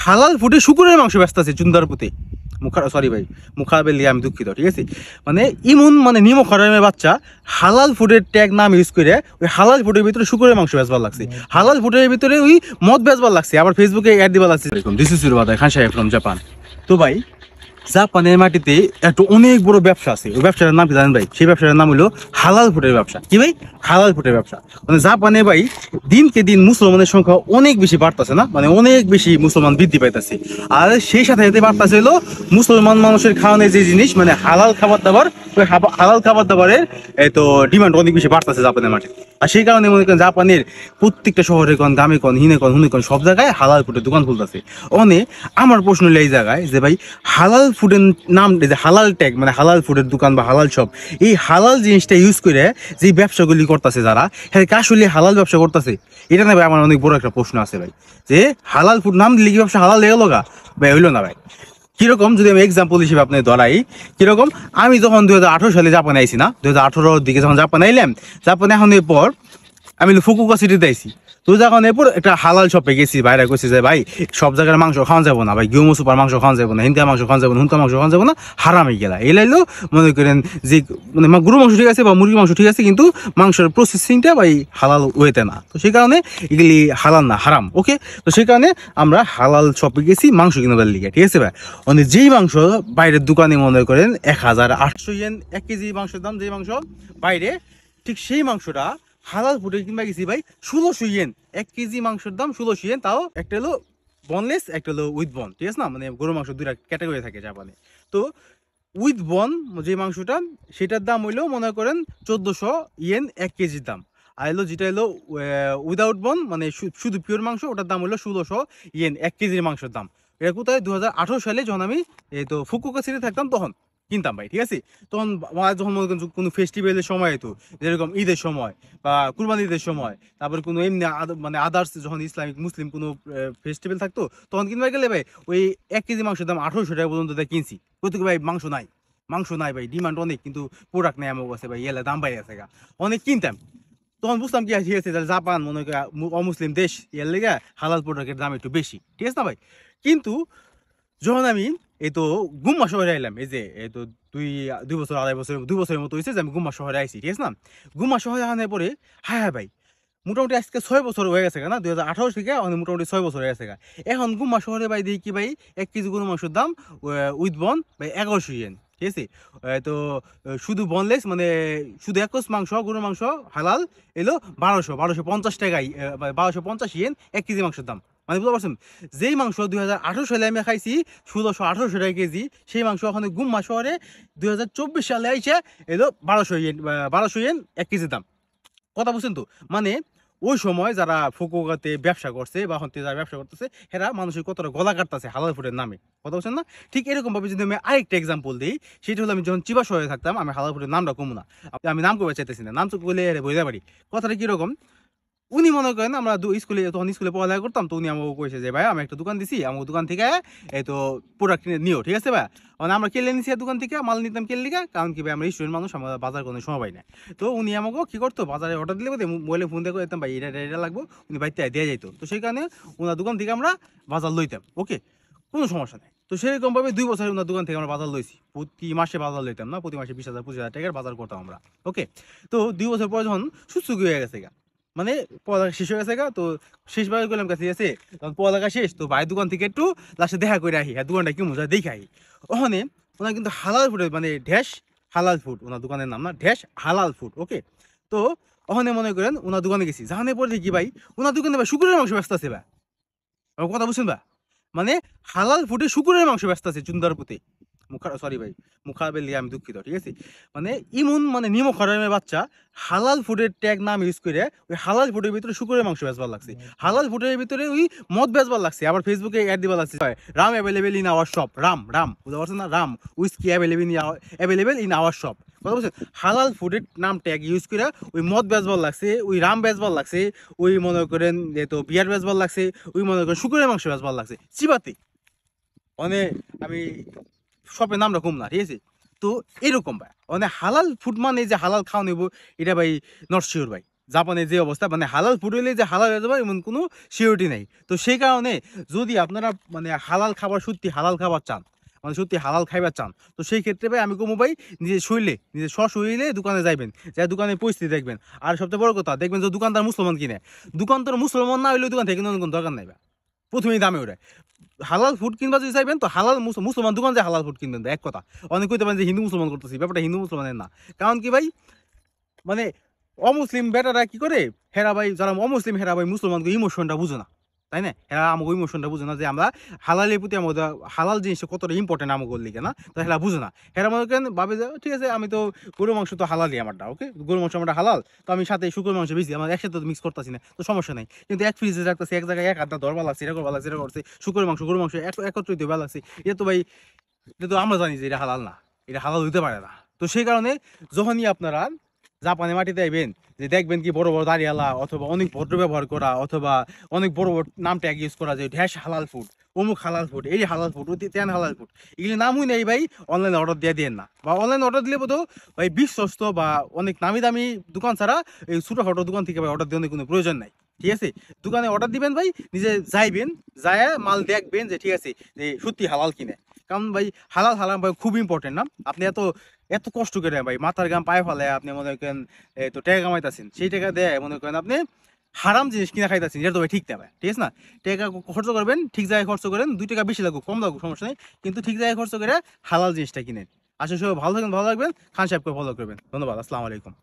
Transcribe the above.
হালাল ফুডে শুকুরের মাংস ব্যস্ত আছে চুন্দারপুতে সরি ভাই মুখাবেল লিয়ে আমি দুঃখিত, ঠিক আছে। মানে ইমন মানে নিমো খরামের বাচ্চা হালাল ফুডের ট্যাগ নাম ইউজ করে ওই হালাল ফুডের ভিতরে শুকুরের মাংস বেচবার লাগছে, হালাল ফুডের ভিতরে ওই মদ বেচবার লাগছে, আবার ফেসবুকে অ্যাড দিবার লাগছে। দিস ইজ খান সাহেব ফ্রম জাপান। তো ভাই জাপানের মাটিতে একটা অনেক বড় ব্যবসা আছে, ওই ব্যবসাটার নাম কি জানেন ভাই? সেই ব্যবসাটার নাম হলো হালাল ফুডের ব্যবসা। কি ভাই? হালাল ফুডের ব্যবসা। মানে জাপানে ভাই দিনকে দিন মুসলমানের সংখ্যা অনেক বেশি বাড়তেছে না, মানে অনেক বেশি মুসলমান বৃদ্ধি পাইতেছে। আর সেই সাথে সাথে বাড়তেছে হলো মুসলমান মানুষের খাওয়ানোর যে জিনিস মানে হালাল খাবার দাবার, ওই হালাল খাবার দাবারের তো ডিমান্ড অনেক বেশি বাড়তেছে জাপানের মাটিতে। আর সেই কারণে মনে করেন জাপানের প্রত্যেকটা শহরে কন, গ্রামে কন, হিনে কন, হুনে কন, সব জায়গায় হালাল ফুডের দোকান খুলতেছে। অনে আমার প্রশ্ন হলো এই জায়গায় যে ভাই হালাল ফুডের নাম যে হালাল ট্যাগ মানে হালাল ফুডের দোকান বা হালাল শপ, এই হালাল জিনিসটা ইউজ করে যে ব্যবসাগুলি করতেছে যারা, হ্যাঁ আসলে হালাল ব্যবসা করতেছে? এটা না ভাই আমার অনেক বড় একটা প্রশ্ন আছে ভাই, যে হালাল ফুড নাম দিলে কি ব্যবসা হালাল হয়ে গেল গা ভাই? হইলো না ভাই। কিরকম যদি আমি এক্সাম্পল হিসেবে আপনি ধরাই, কিরকম আমি যখন 2018 সালে জাপানে আইছি না, 2018 দিকে যখন জাপানে আইলাম, জাপানে এখন এরপর আমি ফুকুওকা সিটিতে আইছি। তো যখন এরপর একটা হালাল শপে গেছি, বাইরে কইছি যে ভাই সব জায়গার মাংস খাওয়া যাবো না ভাই, গিউমো সুপার মাংস খাওয়া যাবো না, হিন্দা মাংস খাওয়া যাবো না, হুনকা মাংস খাওয়া যাবো না, হারামে গেলা। এলাইলো মনে করেন যে মানে গরু মাংস ঠিক আছে বা মুরগি মাংস ঠিক আছে, কিন্তু মাংসের প্রসেসিংটা ভাই হালাল ওয়েতে না। তো সেই কারণে এগুলি হালাল না, হারাম। ওকে, তো সেই কারণে আমরা হালাল শপে গেছি মাংস কিনবার লিগে, ঠিক আছে ভাই। মানে যেই মাংস বাইরের দোকানে মনে করেন 1800 ইয়েন 1 কেজি মাংসের দাম, যেই মাংস বাইরে, ঠিক সেই মাংসটা হালাল ফুডে কিনবা গেছি ভাই 1600 ইয়েন। 1 কেজি মাংসের দাম 1600 ইয়েন, তাও একটা হলো বনলেস, একটা হলো উইথ বন, ঠিক আছে না? মানে গরু মাংস দুইটা ক্যাটাগরি থাকে জাপানে। তো উইথ বন যে মাংসটা, সেটার দাম হইলো মনে করেন 1400 ইয়েন 1 কেজির দাম। আর হলো যেটা হলো উইদাউট বন মানে শুধু পিওর মাংস, ওটার দাম হলো 1600 ইয়েন 1 কেজির মাংসের দাম। এটা কোথায় 2018 সালে যখন আমি এই তো ফুকুওকা সিটিতে থাকতাম তখন কিনতাম ভাই, ঠিক আছে। তখন যখন মনে করেন কোনো ফেস্টিভ্যালের সময় হতো, যেরকম ঈদের সময় বা কুরবানি ঈদের সময়, তারপর কোনো এমনি মানে আদার্স যখন ইসলামিক মুসলিম কোনো ফেস্টিভ্যাল থাকতো, তখন কিনবা গেলে ভাই ওই 1 কেজি মাংসের দাম 1800 টাকা পর্যন্ত কিনছি। প্রত্যেক ভাই মাংস নাই, মাংস নাই ভাই, ডিমান্ড অনেক কিন্তু প্রোডাক্ট নেই আমার কাছে ভাই, এলে দাম বাইরে আছে গা, অনেক কিনতাম। তখন বুঝতাম কি আছে জাপান মনে করি অমুসলিম দেশ, এর লেগে হালাল প্রোডাক্টের দাম একটু বেশি, ঠিক আছে না ভাই। কিন্তু যখন আমি এই তো গুম্মা শহরে আইলাম, এই যে এই তো দুই বছর আড়াই বছর 2 বছরের মতো হয়েছে যে আমি গুম্মা শহরে আইছি, ঠিক আছে না। গুম্মা শহরে আনার পরে হ্যাঁ হ্যাঁ ভাই মোটামুটি আজকে 6 বছর হয়ে গেছে না, 2018 থেকে মোটামুটি 6 বছর হয়ে গেছে। এখন গুম্মা শহরে ভাই দেখি কি ভাই 1 কেজি গরু মাংসের দাম উইথ বন ভাই 1100 ইয়েন, ঠিক আছে। তো শুধু বনলেস মানে শুধু একস মাংস গরুর মাংস হালাল এলো 1250 টাকায়, 1250 ইয়েন 1 কেজি মাংসের দাম। মানে বুঝতে পারছেন, যেই মাংস 2018 সালে আমি খাইছি 1600-1800 টাকা কেজি, সেই মাংস ওখানে গুম্মা শহরে 2024 সালে আইসে এলো 1200 ইয়েন 1 কেজির দাম। কথা বুঝছেন তো? মানে ওই সময় যারা ফুকুওকাতে ব্যবসা করছে বা হতে যারা ব্যবসা করতেছে, এরা মানুষের কতটা গলা কাটতেছে হালাল ফুডের নামে, কথা বলছেন না? ঠিক এরকম ভাবে যদি আমি আরেকটা এক্সাম্পল দিই, সেটা হলো আমি যখন চিবা শহরে থাকতাম, আমি হালাল ফুডের নামটা কমু না, আমি নাম করতে চাইতেছি না, নাম তো বলে বুঝতে পারি কথাটা কিরকম। উনি মনে করেন আমরা স্কুলে তখন স্কুলে পড়ালেখা করতাম, তো উনি আমাকে কইছে যে ভাই আমি একটা দোকান দিছি, আমার দোকান থেকে এই তো প্রোডাক্ট নিও, ঠিক আছে ভাই। মানে আমরা কেলে নিছি দোকান থেকে, মাল নিতাম কেলিকা, কারণ কি ভাই আমরা স্টুডেন্ট মানুষ, আমরা বাজার কোনো সময় পাই না। তো উনি আমাকে কি করতো, বাজারে অর্ডার দিলে মোবাইলে ফোন দিয়ে করতাম ভাই এটা লাগবো, উনি বাইতে দেওয়া যাইতো। তো সেই কারণে ওনার দোকান থেকে আমরা বাজার লইতাম, ওকে, কোনো সমস্যা নেই। তো সেরকম ভাবে 2 বছর ওনার দোকান থেকে আমরা বাজার লইছি, প্রতি মাসে বাজার লইতাম না, প্রতি মাসে 20,000-25,000 টাকার বাজার করতাম আমরা, ওকে। তো 2 বছর পর যখন সুস্থ হয়ে গেছে গা, মানে পড়ালেখা শেষ হয়ে গেছে গা, তো শেষবার করলাম কাছে আছে, তখন পড়ালেখা শেষ, তো ভাই দোকান থেকে একটু লাস্টে দেখা করে আহি, হ্যাঁ দোকানটা কি মজা দেখাই। ওখানে ওনার কিন্তু হালাল ফুডের মানে ড্যাশ হালাল ফুড, ওনার দোকানের নাম না ড্যাশ হালাল ফুড, ওকে। তো ওখানে মনে করেন ওনার দোকানে গেছি, জাহানে পরে দেখি ভাই ওনার দোকানে ভাই শুকুরের মাংস ব্যস্ত আছে ভাই, আমার কথা বুঝছেন ভাই? মানে হালাল ফুডে শুকুরের মাংস ব্যস্ত আছে চুন্দারপুতে, সরি ভাই মুখাবেল লিয়ে আমি দুঃখিত, ঠিক আছে। মানে ইমন মানে নিমো খরামের বাচ্চা হালাল ফুডের ট্যাগ নাম ইউজ করে ওই হালাল ফুডের ভিতরে শুকুরের মাংস বেচবার লাগছে, হালাল ফুডের ভিতরে ওই মদ বেচবার লাগছে, আবার ফেসবুকে অ্যাড দিবার লাগছে Ram available in our shop, Ram Ram বুঝতে পারছেন না, Ram whisky available in our shop, কথা বলছেন। হালাল ফুডের নাম ট্যাগ ইউজ করে ওই মদ বেচবার লাগছে, ওই রাম বেচবার লাগছে, ওই মনে করেন তো বিয়ার বেচবার লাগছে, ওই মনে করেন শুকুরের মাংস বেচবার লাগছে চিবাতে। মানে আমি শপের নামটা কম না, ঠিক আছে। তো এরকম ভাই মানে হালাল ফুড মানে যে হালাল খাওয়া নেবো, এটা ভাই নট শিওর ভাই, জাপানে যে অবস্থা, মানে হালাল ফুড হইলে যে হালাল হয়ে যাবে এমন কোনো সিওরিটি নেই। তো সেই কারণে যদি আপনারা মানে হালাল খাবার, সত্যি হালাল খাবার চান, মানে সত্যি হালাল খাইবার চান, তো সেই ক্ষেত্রে ভাই আমি কমু ভাই নিজের শরীরে, নিজের শরীরে দোকানে যাইবেন, যাই দোকানে পরিস্থিতি দেখবেন। আর সবচেয়ে বড় কথা দেখবেন যে দোকানদার মুসলমান কিনে, দোকানদার মুসলমান না হইলে দোকান থেকে কিনে কোনো দরকার নাই ভাই, প্রথমেই দামে ওঠে। হালাল ফুড কিনবা যদি চাইবেন তো হালাল মুসলমান দোকান যায় হালাল ফুড কিনবেন, এক কথা। অনেক কইতে পারেন যে হিন্দু মুসলমান করতেছি, ব্যাপারটা হিন্দু মুসলমানের না। কারণ কি ভাই, মানে অমুসলিম বেটারা কি করে, হেরা ভাই যারা অমুসলিম হেরা ভাই মুসলমানকে ইমোশনটা বুঝে না, তাই না? হেরা আমাকে ইমোশনটা বুঝে না যে আমরা হালালের প্রতি আমাদের হালাল জিনিসটা কতটা ইম্পর্টেন্ট আমাকে লিখে না, তো হেরা বুঝে না। হেরা মনে করেন ভাবে যে ঠিক আছে আমি তো গরু মাংস তো হালালই আমারটা, ওকে গরু মাংস আমারটা হালাল, তো আমি সাথে শুকর মাংস বেশি আমার একসাথে তো মিক্স করতেছি না, তো সমস্যা নাই। কিন্তু এক ফ্রিজে রাখতেছি, এক জায়গায় এক আধটা ধরবা লাগছে, এটা করবা লাগছে, এটা করছে, শুকর মাংস গরু মাংস একত্রিত ভালো লাগছে, এটা তো ভাই, এটা তো আমরা জানি যে এটা হালাল না, এটা হালাল হইতে পারে না। তো সেই কারণে যখনই আপনারা জাপানে মাটিতে আইবেন, যে দেখবেন কি বড় বড় দাঁড়িয়ালা অথবা অনেক ভদ্র ব্যবহার করা অথবা অনেক বড় বড় নাম ট্যাগ ইউজ করা, যে ঢ্যাস হালাল ফুড, অমুক হালাল ফুড, এই হালাল ফুড, ওই তেন হালাল ফুড, এগুলি নামই নেই ভাই। অনলাইনে অর্ডার দিয়ে দেন না, বা অনলাইনে অর্ডার দিলে বোধ ভাই বিশ্বস্ত বা অনেক নামি দামি দোকান ছাড়া এই ছোটোখাটো দোকান থেকে ভাই অর্ডার দেওয়ার কোনো প্রয়োজন নাই। ঠিক আছে, দোকানে অর্ডার দিবেন ভাই, নিজে যাইবেন, যায় মাল দেখবেন যে ঠিক আছে যে সত্যি হালাল কিনে। কারণ ভাই হালাল হালাল ভাই খুব ইম্পর্টেন্ট না। আপনি এত এত কষ্ট করে ভাই মাথার গাম পায়ে ফেলে আপনি মনে করেন তো টাকা কামাইতেছেন, সেই টাকা দেয় মনে করেন আপনি হারাম জিনিস কিনা খাইতেছেন, যেটা তো ভাই ঠিক না ভাই, ঠিক আছে না? টাকা খরচ করবেন, ঠিক জায়গায় খরচ করেন, 2 টাকা বেশি লাগুক কম লাগুক সমস্যা নেই, কিন্তু ঠিক জায়গায় খরচ করে হালাল জিনিসটা কিনেন। আসলে সবাই ভালো থাকবেন, ভালো লাগবেন, খান সাহেবকে ফলো করবেন। ধন্যবাদ, আসসালামু আলাইকুম।